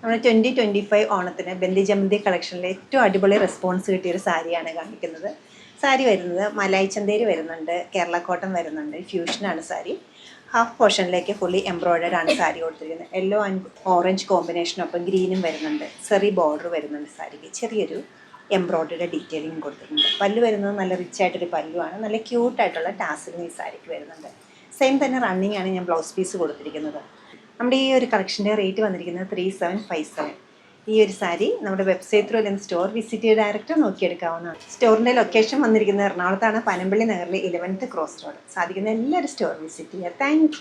നമ്മൾ 2025 ഓണത്തിന് ബന്ദി ജമന്തി കളക്ഷനിലെ ഏറ്റവും അടിപൊളി റെസ്പോൺസ് കിട്ടിയൊരു സാരിയാണ് കാണിക്കുന്നത്. സാരി വരുന്നത് മലായി ചന്തേരി വരുന്നുണ്ട്, കേരള കോട്ടൺ വരുന്നുണ്ട്, ഫ്യൂഷനാണ് സാരി. ഹാഫ് പോർഷനിലേക്ക് ഫുള്ളി എംബ്രോയ്ഡേഡ് ആണ് സാരി കൊടുത്തിരിക്കുന്നത്. യെല്ലോ ആൻഡ് ഓറഞ്ച് കോമ്പിനേഷനൊപ്പം ഗ്രീനും വരുന്നുണ്ട്. ചെറിയ ബോർഡർ വരുന്നുണ്ട് സാരിക്ക്. ചെറിയൊരു എംബ്രോയ്ഡറി ഡീറ്റെയിലിംഗ് കൊടുത്തിട്ടുണ്ട്. പല്ല് വരുന്നത് നല്ല റിച്ച് ആയിട്ടൊരു പല്ലുവാണ്. നല്ല ക്യൂട്ടായിട്ടുള്ള ടാസിലും ഈ സാരിക്ക് വരുന്നുണ്ട്. സെയിം തന്നെ റണ്ണിങ് ആണ് ഞാൻ ബ്ലൗസ് പീസ് കൊടുത്തിരിക്കുന്നത്. നമ്മുടെ ഈ ഒരു കളക്ഷൻ്റെ റേറ്റ് വന്നിരിക്കുന്നത് 3757. ഈ ഒരു സാരി നമ്മുടെ വെബ്സൈറ്റ് ത്രൂ അല്ലെങ്കിൽ സ്റ്റോർ വിസിറ്റ് ചെയ്ത് ഡയറക്റ്റ് നോക്കിയെടുക്കാവുന്നതാണ്. സ്റ്റോറിൻ്റെ ലൊക്കേഷൻ വന്നിരിക്കുന്നത് എറണാകുളത്താണ്, പനമ്പള്ളി നഗറിലെ 11th ക്രോസ് റോഡ്. സാധിക്കുന്ന എല്ലാവരും സ്റ്റോർ വിസിറ്റ് ചെയ്യുക. താങ്ക്